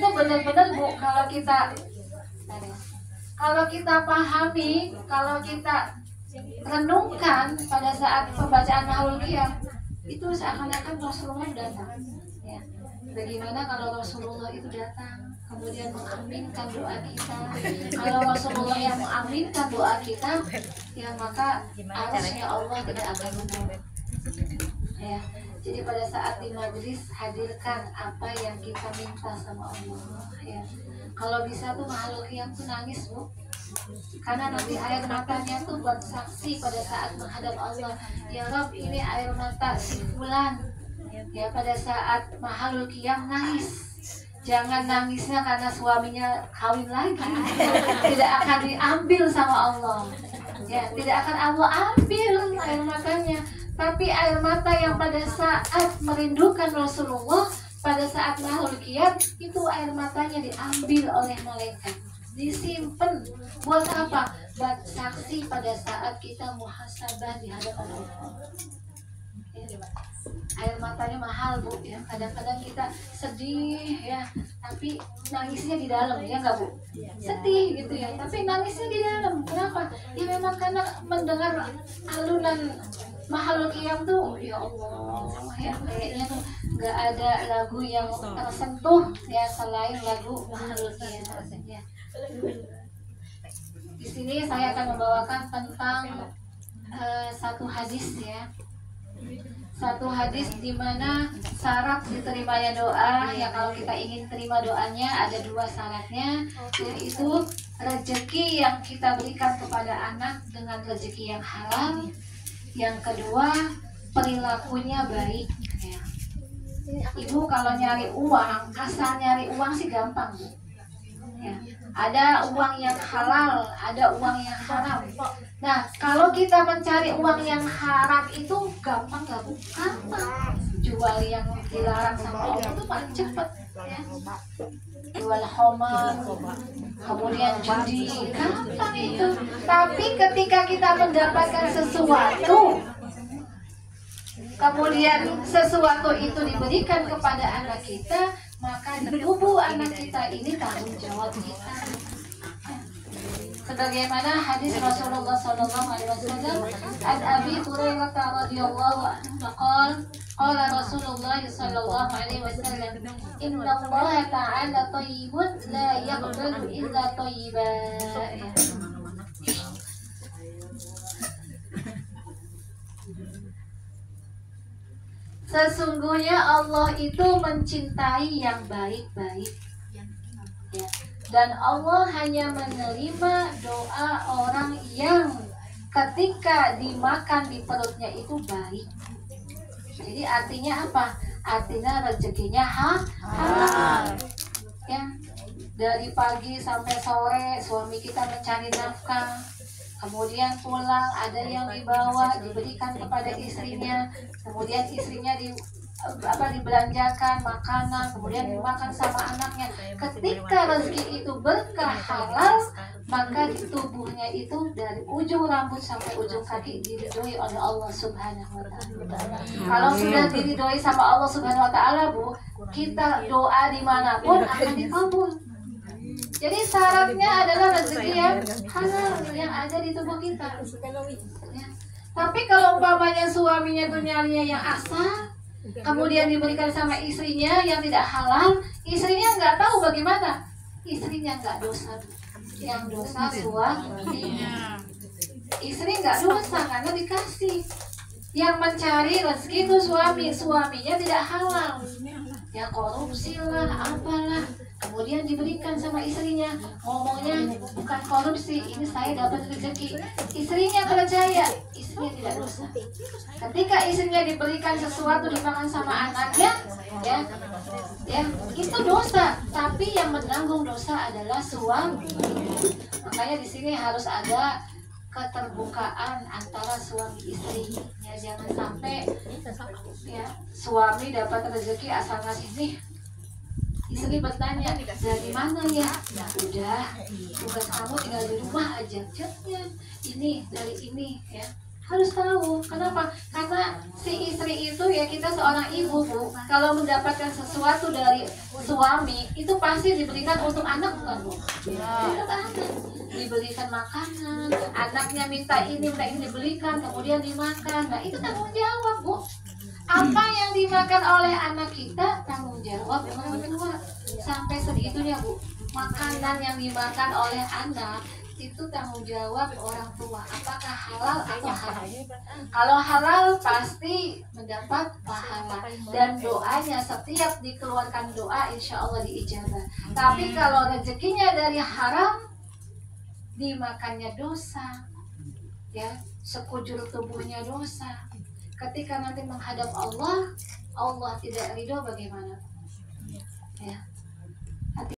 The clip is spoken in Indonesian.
itu benar-benar Bu, kalau kita pahami, kalau kita renungkan pada saat pembacaan Mahlul Qiyam, itu seakan-akan Rasulullah datang. Ya. Bagaimana kalau Rasulullah itu datang, kemudian mengaminkan doa kita? Kalau Rasulullah yang mengaminkan doa kita, ya maka arusnya Allah tidak akan menolak. Ya. Jadi pada saat di majelis hadirkan apa yang kita minta sama Allah. Ya. Kalau bisa tuh Mahlul Qiyam tuh nangis Bu. Karena nanti air matanya tuh buat saksi pada saat menghadap Allah. Ya Rabb, ini air mata si fulan. Ya, pada saat Mahlul Qiyam nangis. Jangan nangisnya karena suaminya kawin lagi. Tidak akan diambil sama Allah. Ya, tidak akan Allah ambil air matanya. Tapi air mata yang pada saat merindukan Rasulullah, pada saat Mahlul Qiyam, itu air matanya diambil oleh malaikat, disimpan. Buat apa? Buat saksi pada saat kita muhasabah di hadapan Allah. Ya. Air matanya mahal Bu, ya. Kadang-kadang kita sedih ya, tapi nangisnya di dalam, ya nggak Bu? Sedih gitu ya, tapi nangisnya di dalam. Kenapa? Ya memang karena mendengar alunan Mahlul Qiyam tuh, ya Allah, ya kayaknya tuh nggak ada lagu yang tersentuh ya selain lagu Mahlul Qiyam. Ya. Di sini saya akan membawakan tentang satu hadis ya. Satu hadis di mana syarat diterimanya doa, ya kalau kita ingin terima doanya ada dua syaratnya, yaitu rezeki yang kita berikan kepada anak dengan rezeki yang halal. Yang kedua, perilakunya baik ya. Ibu kalau nyari uang, asal nyari uang sih gampang Bu. Ya. Ada uang yang halal, ada uang yang haram. Nah, kalau kita mencari uang yang haram itu gampang gak Bu? Gampang. Jual yang dilarang sama Allah itu paling cepat ya. Jual homer, kemudian judi, gampang itu. Tapi ketika kita mendapatkan sesuatu, kemudian sesuatu itu diberikan kepada anak kita, maka di tubuh anak kita ini tanggung jawab kita. Sebagaimana hadis Rasulullah SAW, an Abi Hurairah radhiyallahu anhu qala Rasulullah sallallahu alaihi wasallam, inna Allah ta'ala thayyibun la yaqbalu illa thayyiban. Sesungguhnya Allah itu mencintai yang baik-baik ya. Dan Allah hanya menerima doa orang yang ketika dimakan di perutnya itu baik. Jadi artinya apa? Artinya rezekinya halal ya. Dari pagi sampai sore suami kita mencari nafkah, kemudian pulang ada yang dibawa diberikan kepada istrinya, kemudian istrinya dibelanjakan makanan, kemudian dimakan sama anaknya. Ketika rezeki itu berkah halal, maka di tubuhnya itu dari ujung rambut sampai ujung kaki diridhoi oleh Allah Subhanahu wa Ta'ala. Kalau sudah diridhoi sama Allah Subhanahu wa Ta'ala Bu, kita doa dimanapun akan dikabul. Jadi syaratnya adalah rezeki yang halal yang ada di tubuh kita ya. Tapi kalau umpamanya suaminya tuh nyarinya yang asal, kemudian diberikan sama istrinya yang tidak halal, istrinya nggak tahu bagaimana. Istrinya nggak dosa, yang dosa suaminya. Istri nggak dosa karena dikasih. Yang mencari rezeki itu suaminya tidak halal. Ya korupsi lah, apalah. Kemudian diberikan sama istrinya, ngomongnya bukan korupsi, ini saya dapat rezeki. Istrinya percaya, istrinya tidak dosa. Ketika istrinya diberikan sesuatu dimakan sama anaknya, ya itu dosa. Tapi yang menanggung dosa adalah suami. Makanya di sini harus ada keterbukaan antara suami istri. Ya jangan sampai ya suami dapat rezeki asal ngasih nih. Istri bertanya, dari mana ya? Nah, udah, tugas kamu tinggal di rumah aja. Jadinya ini dari ini ya. Harus tahu. Kenapa? Karena si istri itu ya, kita seorang ibu, Bu, kalau mendapatkan sesuatu dari suami itu pasti diberikan untuk anak, bukan, Bu? Untuk anak. Diberikan makanan, anaknya minta ini dibelikan, kemudian dimakan. Nah, itu tanggung jawab, Bu. Apa yang dimakan oleh anak kita tanggung jawab orang tua. Sampai segitunya, Bu. Makanan yang dimakan oleh anak itu tanggung jawab orang tua. Apakah halal atau haram? Kalau halal pasti mendapat pahala, dan doanya setiap dikeluarkan doa insya Allah diijabah. Tapi kalau rezekinya dari haram, dimakannya dosa, ya, sekujur tubuhnya dosa. Ketika nanti menghadap Allah, Allah tidak ridho, bagaimana?